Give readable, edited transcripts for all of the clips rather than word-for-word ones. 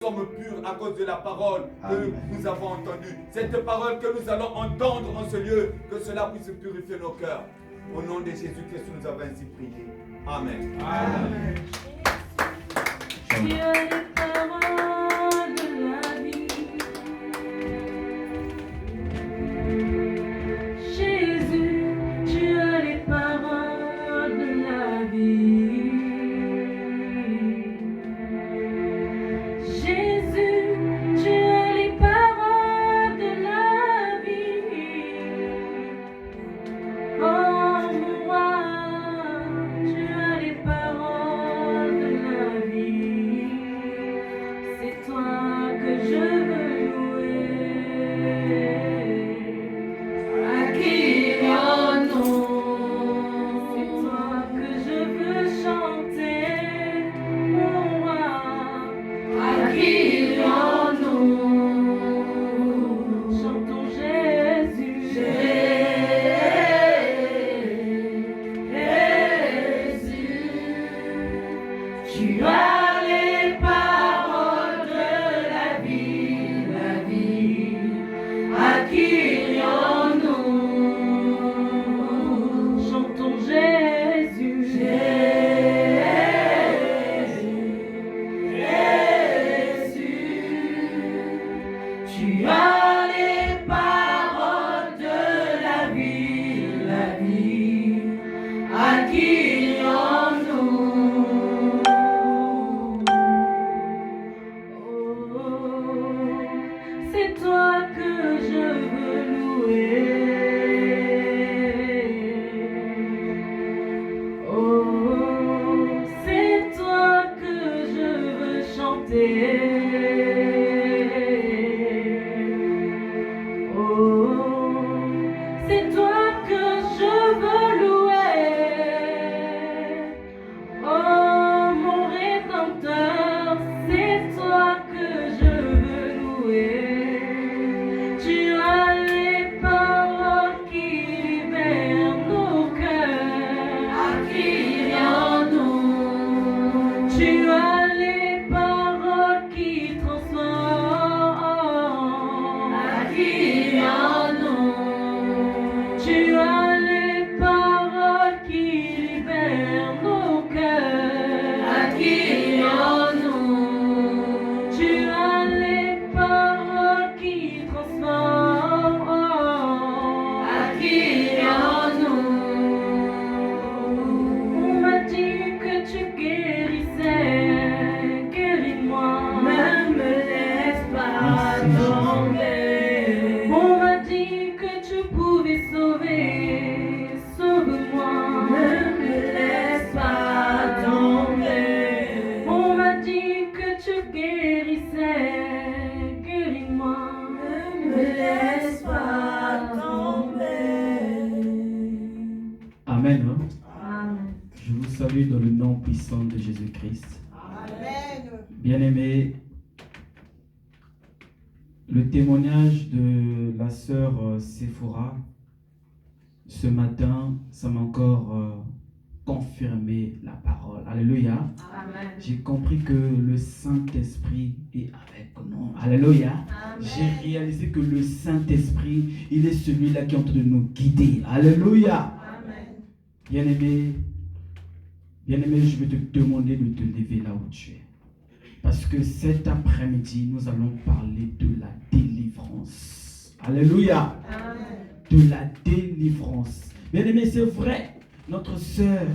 sommes purs à cause de la parole que nous avons entendue. Cette parole que nous allons entendre en ce lieu, que cela puisse purifier nos cœurs. Au nom de Jésus-Christ, nous avons ainsi prié. Amen. Amen. Tu as les paroles de la vie. Jésus, tu as les paroles de la vie. Jésus, tu as les paroles de la vie. Oh moi, tu as les paroles de la vie. C'est toi que je veux louer. À qui rendons? C'est toi que je veux chanter. Oh moi, à qui rendons? Chantons Jésus. Jésus, tu as les paroles de la vie, la vie. À qui irions-nous? Chantons Jésus. Jésus, tu as les paroles de la vie, la vie. À qui irions-nous? Oh, c'est toi que je veux louer. Oh, c'est toi que je veux chanter. Oh, c'est toi que je veux louer. Oh, mon Rédempteur, c'est toi que je veux louer. Tu as les paroles qui libèrent nos cœurs. À qui irions-nous? Tu as les paroles qui transforment. À qui irions-nous? Tu as les paroles qui libèrent nos cœurs. À qui irions-nous? Tu as les paroles qui transforment. À qui irions-nous? On m'a dit que tu guérissais, guéris-moi. Ne me laisse pas tomber. On m'a dit que tu pouvais sauver, sauve-moi. Ne me laisse pas tomber. On m'a dit que tu guérissais, guéris-moi. Ne me laisse pas tomber. Amen. Amen. Je vous salue dans le nom puissant de Jésus-Christ. Amen. Bien-aimés, le témoignage de la sœur Séphora ce matin, ça m'a encore confirmé la parole. Alléluia. Amen. J'ai compris que le Saint-Esprit est avec nous. Alléluia. Amen. J'ai réalisé que le Saint-Esprit, il est celui-là qui est en train de nous guider. Alléluia. Amen. Bien-aimé, je vais te demander de te lever là où tu es. Parce que cet après-midi, nous allons parler de la délivrance. Alléluia. Amen. De la délivrance. Bien-aimé, c'est vrai, notre sœur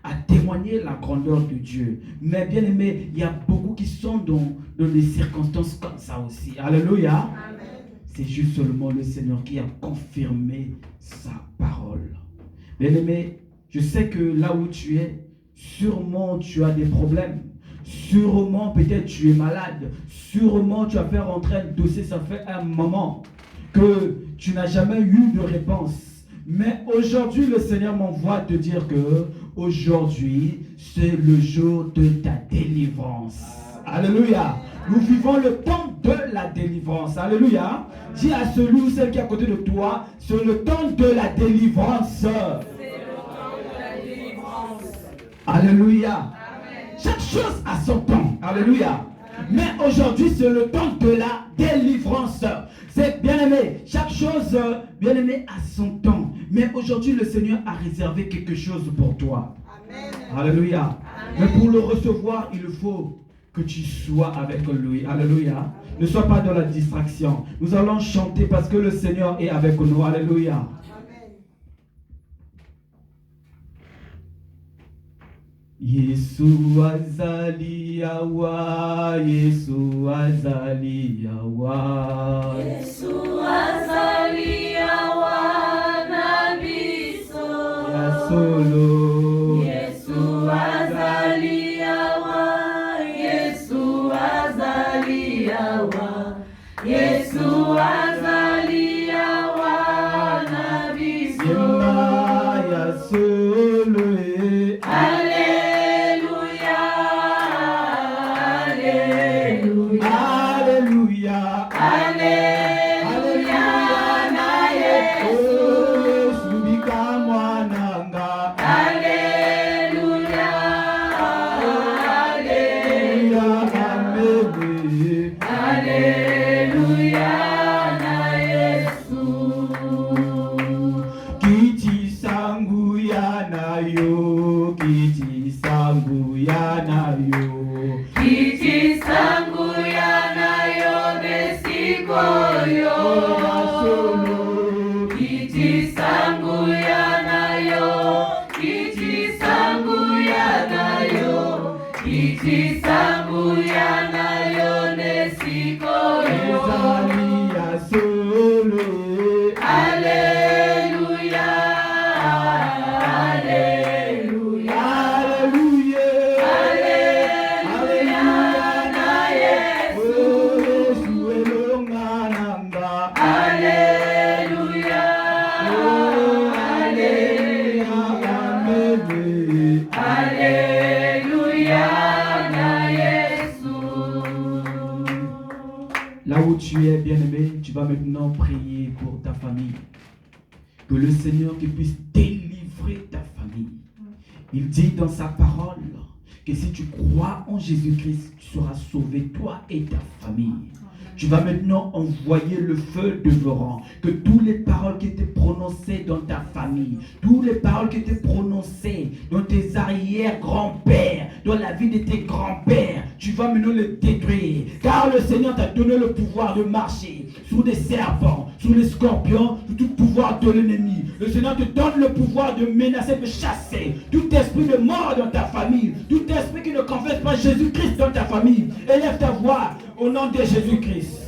a témoigné la grandeur de Dieu. Mais bien-aimé, il y a beaucoup qui sont dans des circonstances comme ça aussi. Alléluia. Amen. C'est juste seulement le Seigneur qui a confirmé sa parole. Bien-aimé, je sais que là où tu es, sûrement tu as des problèmes. Sûrement peut-être tu es malade. Sûrement tu as fait rentrer un dossier, ça fait un moment que tu n'as jamais eu de réponse. Mais aujourd'hui, le Seigneur m'envoie te dire que aujourd'hui, c'est le jour de ta délivrance. Alléluia. Nous vivons le temps de la délivrance. Alléluia. Dis à celui ou celle qui est à côté de toi, c'est le temps de la délivrance. Alléluia. Amen. Chaque chose a son temps. Alléluia. Mais aujourd'hui, c'est le temps de la délivrance. C'est bien aimé, chaque chose, bien aimé, a son temps. Mais aujourd'hui, le Seigneur a réservé quelque chose pour toi. Amen. Alléluia. Amen. Mais pour le recevoir, il faut que tu sois avec lui. Alléluia. Ne sois pas dans la distraction. Nous allons chanter parce que le Seigneur est avec nous. Alléluia. Yesu azali yawa, Yesu azali yawa, Yesu azali yawa na biso ya solo, Yesu azali yawa, Yesu azali yawa, Yesu azali yawa na biso yema ya solo. Tu vas maintenant prier pour ta famille. Que le Seigneur puisse délivrer ta famille. Il dit dans sa parole que si tu crois en Jésus-Christ, tu seras sauvé, toi et ta famille. Tu vas maintenant envoyer le feu dévorant. Que toutes les paroles qui étaient prononcées dans ta famille, toutes les paroles qui étaient prononcées dans tes arrière-grands-pères, dans la vie de tes grands-pères, tu vas maintenant les détruire. Car le Seigneur t'a donné le pouvoir de marcher sur des serpents, sur les scorpions, sur tout pouvoir de l'ennemi. Le Seigneur te donne le pouvoir de menacer, de chasser tout esprit de mort dans ta famille, tout esprit qui ne confesse pas Jésus-Christ dans ta famille. Élève ta voix au nom de Jésus-Christ.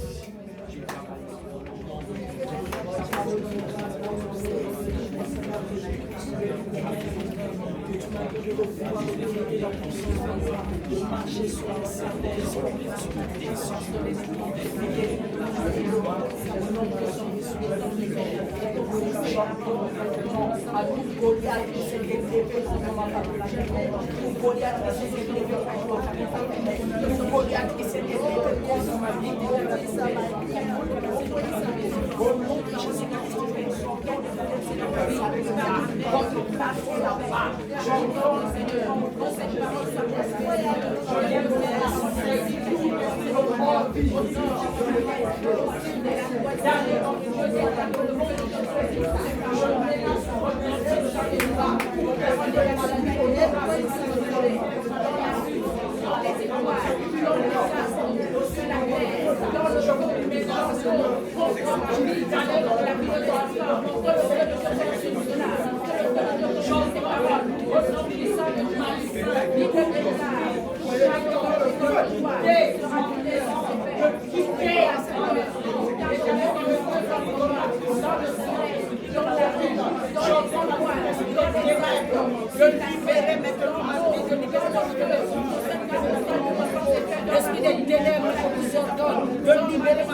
L'esprit des ténèbres nous ordonne de libérer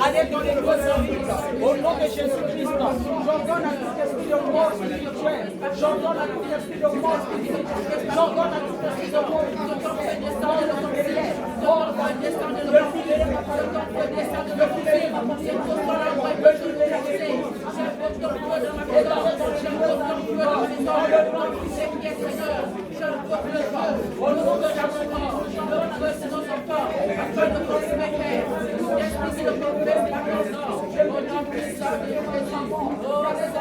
allez dans les causes au nom de Jésus-Christ. J'ordonne à tout esprit de mort spirituelle. J'ordonne à tout esprit de mort spirituelle. J'ordonne à tout esprit de mort spirituelle. Ordre va descendre de l'ordre. Le descendre de l'ordre.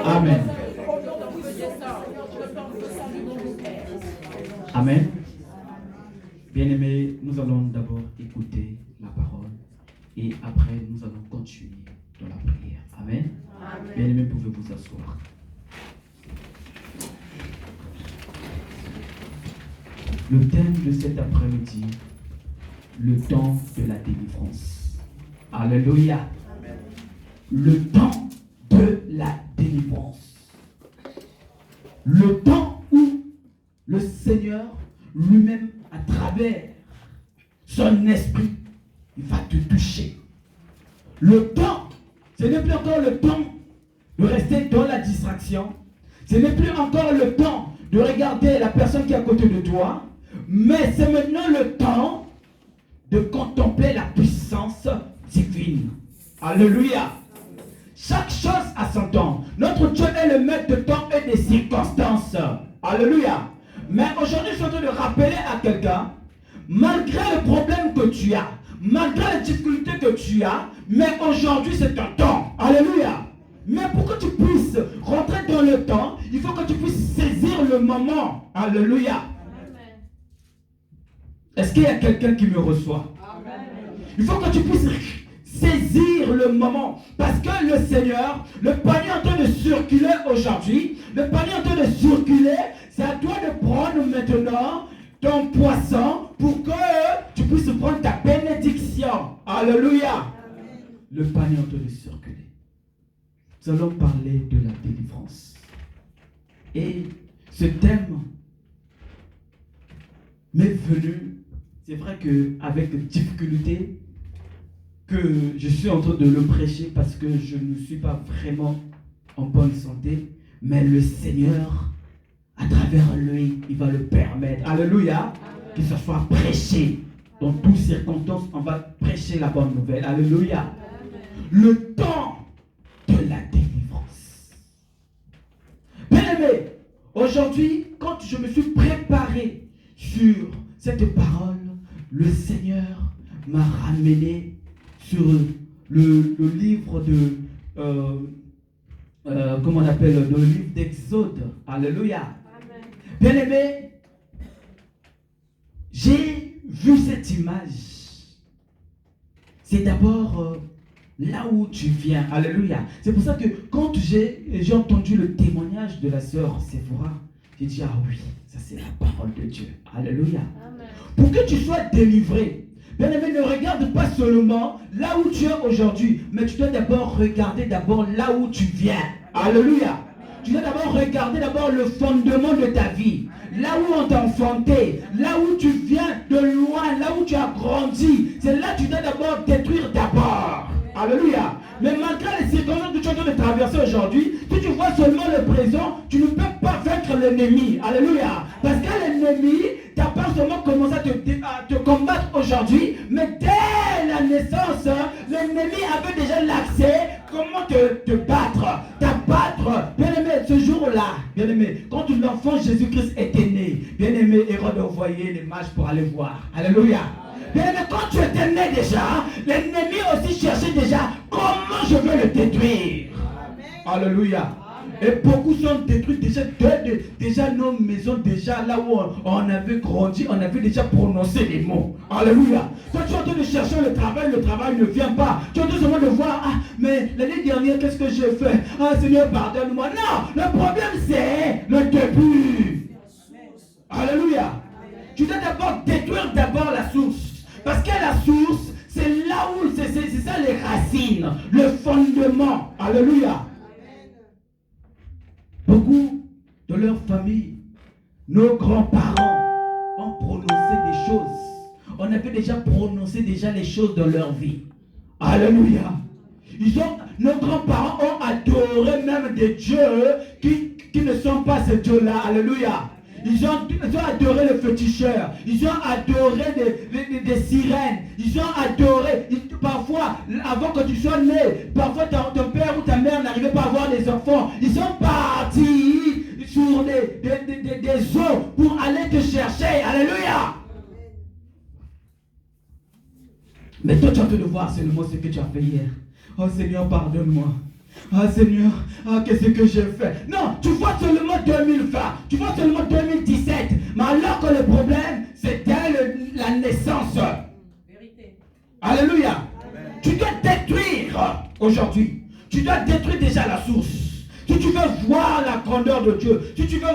Amen. Amen. Bien-aimés, nous allons d'abord écouter la parole et après nous allons continuer dans la prière. Amen. Bien-aimés, pouvez vous asseoir. Le thème de cet après-midi, le temps de la délivrance. Alléluia. Le temps de la délivrance. Le temps où le Seigneur lui-même, à travers son esprit, il va te toucher. Le temps, ce n'est plus encore le temps de rester dans la distraction. Ce n'est plus encore le temps de regarder la personne qui est à côté de toi. Mais c'est maintenant le temps de contempler la puissance divine. Alléluia. Chaque chose a son temps. Notre Dieu est le maître de temps et des circonstances. Alléluia. Mais aujourd'hui, je suis en train de rappeler à quelqu'un, malgré le problème que tu as, malgré les difficultés que tu as, mais aujourd'hui c'est ton temps. Alléluia. Mais pour que tu puisses rentrer dans le temps, il faut que tu puisses saisir le moment. Alléluia. Est-ce qu'il y a quelqu'un qui me reçoit? Amen. Il faut que tu puisses saisir le moment. Parce que le Seigneur, le panier est en train de circuler aujourd'hui. Le panier est en train de circuler. C'est à toi de prendre maintenant ton poisson pour que tu puisses prendre ta bénédiction. Alléluia. Amen. Le panier est en train de circuler. Nous allons parler de la délivrance. Et ce thème m'est venu, c'est vrai qu'avec difficulté, que je suis en train de le prêcher parce que je ne suis pas vraiment en bonne santé, mais le Seigneur, à travers lui, il va le permettre. Alléluia. Que ce soit prêché. Dans toutes circonstances, on va prêcher la bonne nouvelle. Alléluia. Le temps de la délivrance. Bien-aimé, aujourd'hui, quand je me suis préparé sur cette parole, le Seigneur m'a ramené sur le livre de comment on appelle, le livre d'Exode. Alléluia. Bien-aimé, j'ai vu cette image. C'est d'abord là où tu viens. Alléluia. C'est pour ça que quand j'ai entendu le témoignage de la sœur Séphora, j'ai dit, ah oui, ça c'est la parole de Dieu. Alléluia. Amen. Pour que tu sois délivré, bien-aimé, ne regarde pas seulement là où tu es aujourd'hui, mais tu dois d'abord regarder d'abord là où tu viens. Alléluia. Tu dois d'abord regarder d'abord le fondement de ta vie. Là où on t'a enfanté, là où tu viens de loin, là où tu as grandi, c'est là que tu dois d'abord détruire d'abord. Alléluia. Mais malgré les circonstances que tu es en train de traverser aujourd'hui, si tu vois seulement le présent, tu ne peux pas vaincre l'ennemi. Alléluia. Parce que l'ennemi n'a pas seulement commencé à te combattre aujourd'hui, mais dès la naissance, l'ennemi avait déjà l'accès comment te battre, t'abattre. Bien-aimé, ce jour-là, bien-aimé, quand l'enfant Jésus-Christ était né, bien-aimé, Hérode a envoyé les mages pour aller voir. Alléluia. Bien-aimé, quand tu étais né déjà, l'ennemi aussi cherchait déjà comment je veux le détruire. Amen. Alléluia. Et beaucoup sont détruits déjà nos maisons, déjà là où on avait grandi, on avait déjà prononcé les mots. Alléluia. Quand tu es en train de chercher le travail ne vient pas. Tu es en train seulement de voir, ah, mais l'année dernière, qu'est-ce que j'ai fait? Ah, Seigneur, pardonne-moi. Non, le problème c'est le début. Alléluia. Tu dois d'abord détruire d'abord la source. Parce que la source, c'est là où, c'est ça les racines, le fondement. Alléluia. Beaucoup de leur famille, nos grands-parents ont prononcé des choses. On avait déjà prononcé les choses dans leur vie. Alléluia. Nos grands-parents ont adoré même des dieux qui ne sont pas ces dieux-là. Alléluia. Ils ont adoré les féticheurs. Ils ont adoré des sirènes. Ils ont adoré. Parfois, avant que tu sois né, parfois ton père ou ta mère n'arrivait pas à avoir des enfants. Ils sont partis sur des eaux pour aller te chercher. Alléluia. Mais toi, tu as de voir seulement ce que tu as fait hier. Oh Seigneur, pardonne-moi. Ah Seigneur, qu'est-ce que j'ai fait? Non, tu vois seulement 2020, tu vois seulement 2017. Mais alors que le problème, c'était la naissance. Vérité. Alléluia. Amen. Tu dois détruire aujourd'hui. Tu dois détruire déjà la source. Si tu veux voir la grandeur de Dieu, si tu veux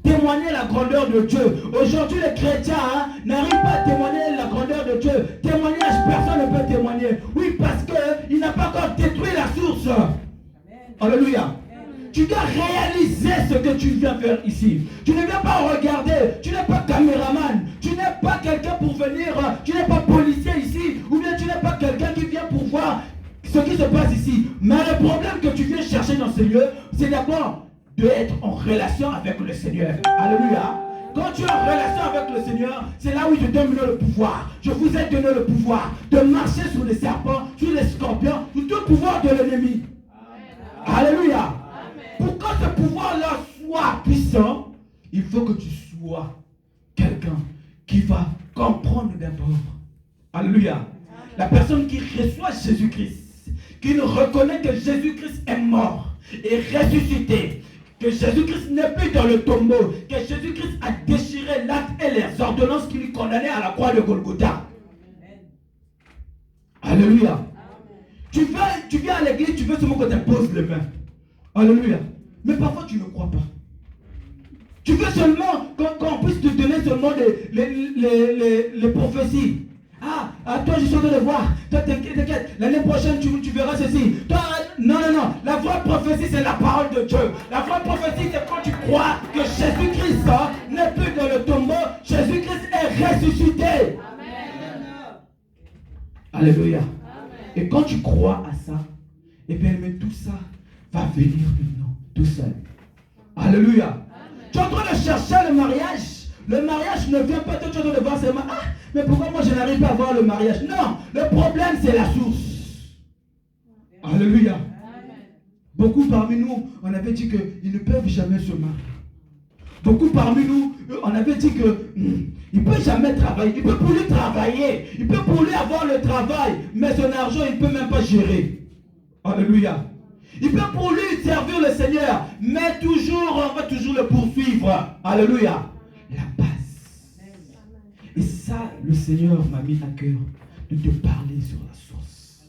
témoigner la grandeur de Dieu. Aujourd'hui, les chrétiens n'arrivent pas à témoigner la grandeur de Dieu. Témoignage, personne ne peut témoigner. Oui, parce qu'il n'a pas encore détruit la source. Alléluia. Tu dois réaliser ce que tu viens faire ici. Tu ne viens pas regarder. Tu n'es pas caméraman. Tu n'es pas quelqu'un pour venir. Tu n'es pas policier ici. Ou bien tu n'es pas quelqu'un qui vient pour voir ce qui se passe ici. Mais le problème que tu viens chercher dans ce lieu, c'est d'abord d'être en relation avec le Seigneur. Alléluia. Quand tu es en relation avec le Seigneur, c'est là où il te donne le pouvoir. Je vous ai donné le pouvoir de marcher sur les serpents, sur les scorpions, sur tout le pouvoir de l'ennemi. Alléluia. Amen. Pour que ce pouvoir-là soit puissant, il faut que tu sois quelqu'un qui va comprendre d'abord. Alléluia. Amen. La personne qui reçoit Jésus-Christ, qui reconnaît que Jésus-Christ est mort et ressuscité, que Jésus-Christ n'est plus dans le tombeau, que Jésus-Christ a déchiré l'acte et les ordonnances qui lui condamnaient à la croix de Golgotha. Amen. Alléluia. Tu viens à l'église, tu veux seulement qu'on t'impose les mains. Alléluia. Mais parfois tu ne crois pas. Tu veux seulement qu'on puisse te donner seulement les prophéties. Toi je suis en train de voir. Toi t'inquiète. L'année prochaine tu verras ceci. Toi, non. La vraie prophétie c'est la parole de Dieu. La vraie prophétie c'est quand tu crois que Jésus-Christ n'est plus dans le tombeau. Jésus-Christ est ressuscité. Amen. Alléluia. Et quand tu crois à ça, et bien mais tout ça va venir maintenant, tout seul. Alléluia. Amen. Tu es en train de chercher le mariage. Le mariage ne vient pas, tu es en train de voir seulement, mais pourquoi moi je n'arrive pas à voir le mariage? Non, le problème c'est la source. Alléluia. Amen. Beaucoup parmi nous, on avait dit qu'ils ne peuvent jamais se marier. Beaucoup parmi nous, on avait dit que il ne peut jamais travailler. Il peut pour lui travailler. Il peut pour lui avoir le travail. Mais son argent, il ne peut même pas gérer. Alléluia. Il peut pour lui servir le Seigneur. Mais toujours, on va toujours le poursuivre. Alléluia. La base. Et ça, le Seigneur m'a mis à cœur de te parler sur la source.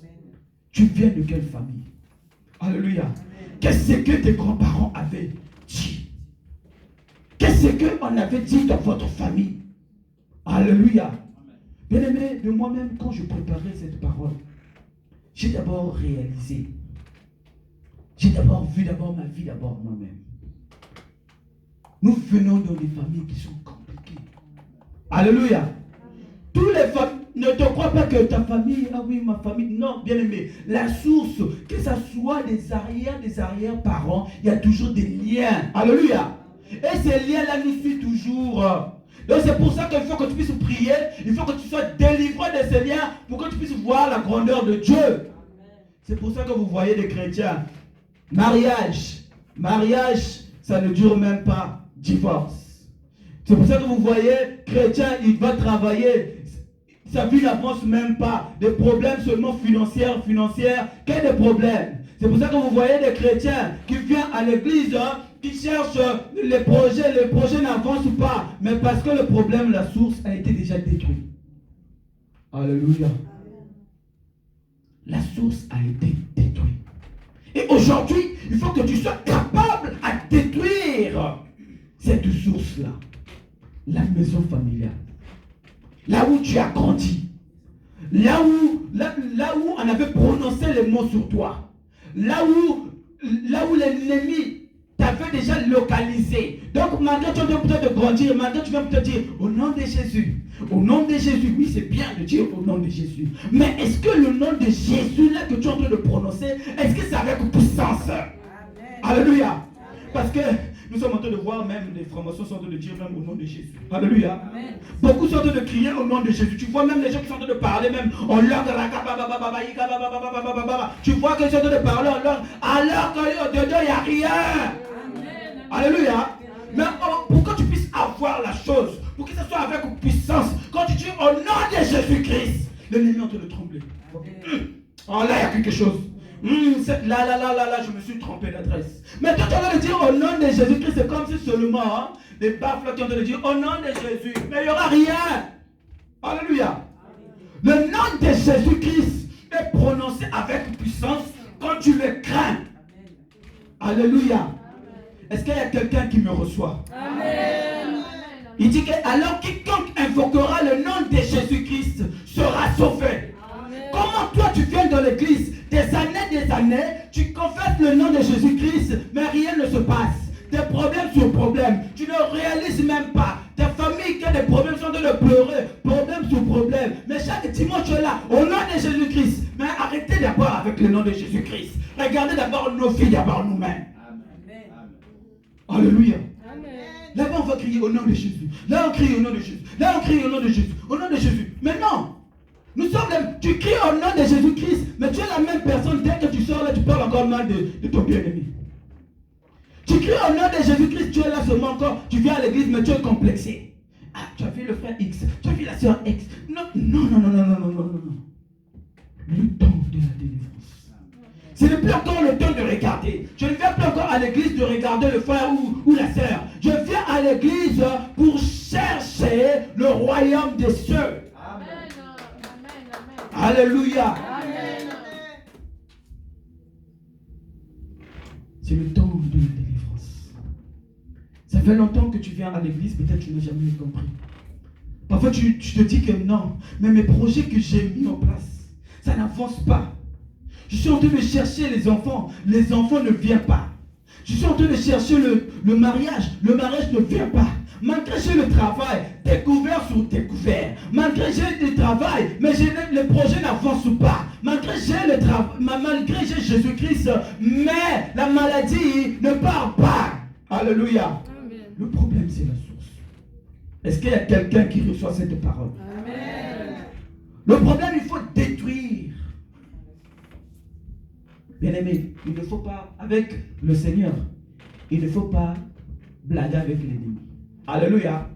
Tu viens de quelle famille? Alléluia. Qu'est-ce que tes grands-parents avaient dit? Qu'est-ce qu'on avait dit dans votre famille? Alléluia. Bien-aimé, de moi-même, quand je préparais cette parole, j'ai d'abord réalisé. J'ai d'abord vu ma vie d'abord moi-même. Nous venons dans des familles qui sont compliquées. Alléluia. Tous les familles, ne te crois pas que ta famille, ma famille, non, bien-aimé. La source, que ce soit des arrière-parents, il y a toujours des liens. Alléluia. Et ces liens-là nous suivent toujours. Donc c'est pour ça qu'il faut que tu puisses prier, il faut que tu sois délivré de ces liens pour que tu puisses voir la grandeur de Dieu. C'est pour ça que vous voyez des chrétiens. Mariage, ça ne dure même pas. Divorce. C'est pour ça que vous voyez, chrétien, il va travailler. Sa vie n'avance même pas. Des problèmes seulement financiers, quel des problèmes. C'est pour ça que vous voyez des chrétiens qui viennent à l'église, qui cherchent les projets n'avancent pas. Mais parce que le problème, la source a été déjà détruite. Alléluia. La source a été détruite. Et aujourd'hui, il faut que tu sois capable à détruire cette source-là. La maison familiale. Là où tu as grandi. Là où on avait prononcé les mots sur toi. Là où l'ennemi t'avait déjà localisé. Donc maintenant tu viens peut-être de grandir. Maintenant tu viens peut-être dire au nom de Jésus. Au nom de Jésus. Oui, c'est bien de dire au nom de Jésus. Mais est-ce que le nom de Jésus là que tu es en train de prononcer, est-ce que c'est avec puissance? Amen. Alléluia. Parce que Nous sommes en train de voir même les francs-maçons sont en train de dire même au nom de Jésus. Alléluia. Amen. Beaucoup sont en train de crier au nom de Jésus. Tu vois même les gens qui sont en train de parler même en langue. Tu vois qu'ils sont en train de parler en langue alors que dedans il n'y a rien. Alléluia. Mais pour que tu puisses avoir la chose, pour que ce soit avec puissance, quand tu dis au nom de Jésus-Christ, l'ennemi est en train de trembler. Oh là, il y a quelque chose. Là, je me suis trompé d'adresse. Mais quand tu vas le dire au nom de Jésus-Christ, c'est comme si seulement les baffles qui ont le dire au nom de Jésus. Mais il n'y aura rien. Alléluia. Le nom de Jésus-Christ est prononcé avec puissance quand tu le crains. Alléluia. Est-ce qu'il y a quelqu'un qui me reçoit? Amen. Il dit que alors quiconque invoquera le nom de Jésus-Christ sera sauvé. Amen. Comment toi tu viens dans l'église des années, tu confesses le nom de Jésus-Christ, mais rien ne se passe. Des problèmes sur problèmes, tu ne réalises même pas. Ta famille qui a des problèmes sont en train de pleurer, problème sur problème. Mais chaque dimanche tu es là, au nom de Jésus-Christ. Mais arrêtez d'abord avec le nom de Jésus-Christ. Regardez d'abord nos filles, d'abord nous-mêmes. Alléluia. Là-bas on va crier au nom de Jésus. Là on crie au nom de Jésus. Là on crie au nom de Jésus. Au nom de Jésus. Mais non. Nous sommes tu cries au nom de Jésus-Christ, mais tu es la même personne. Dès que tu sors là, tu parles encore mal de ton bien-aimé. Tu cries au nom de Jésus-Christ, tu es là seulement encore. Tu viens à l'église, mais tu es complexé. Ah, tu as vu le frère X, tu as vu la soeur X. Non. Le temps de la délivrance. Ce n'est plus encore le temps de regarder. Je ne viens plus encore à l'église de regarder le frère ou la sœur. Je viens à l'église pour chercher le royaume des cieux. Amen. Alléluia. Amen. C'est le temps de la délivrance. Ça fait longtemps que tu viens à l'église, peut-être tu n'as jamais compris. Parfois tu te dis que non, mais mes projets que j'ai mis en place, ça n'avance pas. Je suis en train de chercher les enfants ne viennent pas. Je suis en train de chercher le mariage ne vient pas. Malgré j'ai le travail, découvert sur découvert. Malgré j'ai le travail, mais les projets n'avancent pas. Malgré j'ai le travail, malgré j'ai Jésus-Christ, mais la maladie ne part pas. Alléluia. Amen. Le problème c'est la source. Est-ce qu'il y a quelqu'un qui reçoit cette parole? Amen. Le problème, il faut détruire. Bien-aimé, il ne faut pas, avec le Seigneur, il ne faut pas blaguer avec l'ennemi. Alléluia.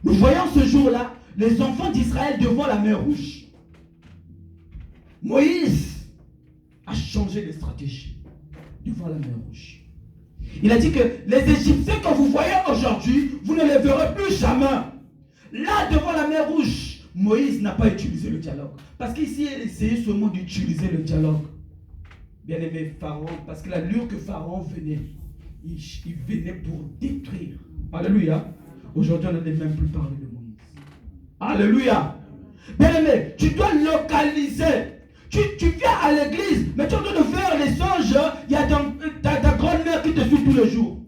Nous voyons ce jour-là, les enfants d'Israël devant la mer Rouge. Moïse a changé de stratégie devant la mer Rouge. Il a dit que les Égyptiens que vous voyez aujourd'hui, vous ne les verrez plus jamais. Là, devant la mer Rouge, Moïse n'a pas utilisé le dialogue. Parce qu'ici, il essayait seulement d'utiliser le dialogue. Bien-aimé Pharaon, parce que l'allure que Pharaon venait, il venait pour détruire. Alléluia. Aujourd'hui, on n'a même plus parlé de Moïse. Alléluia. Bien-aimé, tu dois localiser. Tu viens à l'église, mais tu es en train de faire les songes. Il y a ta grand-mère qui te suit tous les jours.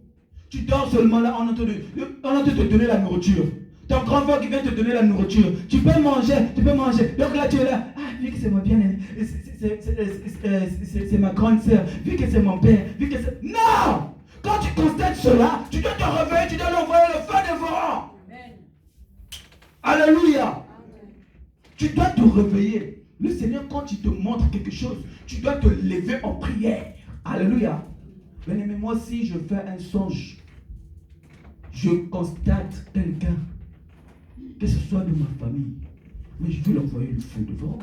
Tu dors seulement là, on est en train de te donner la nourriture. Ton grand-père qui vient te donner la nourriture. Tu peux manger. Donc là, tu es là. Ah, vu que c'est mon bien-aimé, c'est ma grande sœur. Vu que c'est mon père, vu que c'est... Non! Quand tu constates cela, tu dois te réveiller, tu dois l'envoyer le feu dévorant. Alléluia. Amen. Tu dois te réveiller. Le Seigneur, quand il te montre quelque chose, tu dois te lever en prière. Alléluia. Bien-aimé, moi, si je fais un songe, je constate quelqu'un, que ce soit de ma famille, mais je veux l'envoyer le feu devant.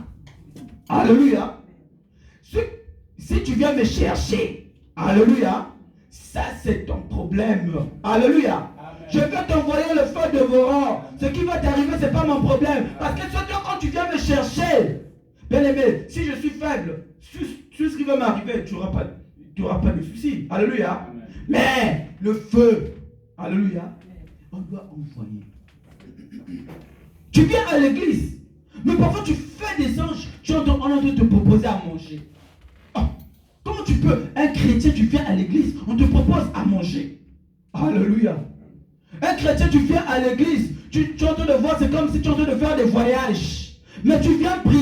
Alléluia. Si tu viens me chercher, alléluia, ça c'est ton problème. Alléluia. Amen. Je vais t'envoyer le feu dévorant. Ce qui va t'arriver, ce n'est pas mon problème. Parce que surtout quand tu viens me chercher, bien aimé, si je suis faible, sur ce qui va m'arriver, tu n'auras pas de soucis. Alléluia. Amen. Mais le feu, alléluia, on doit envoyer. Tu viens à l'église, mais parfois tu fais des anges, on est en train de te proposer à manger. Oh, comment tu peux, un chrétien, tu viens à l'église, on te propose à manger. Alléluia. Un chrétien, tu viens à l'église, tu es en train de voir, c'est comme si tu es en train de faire des voyages. Mais tu viens prier.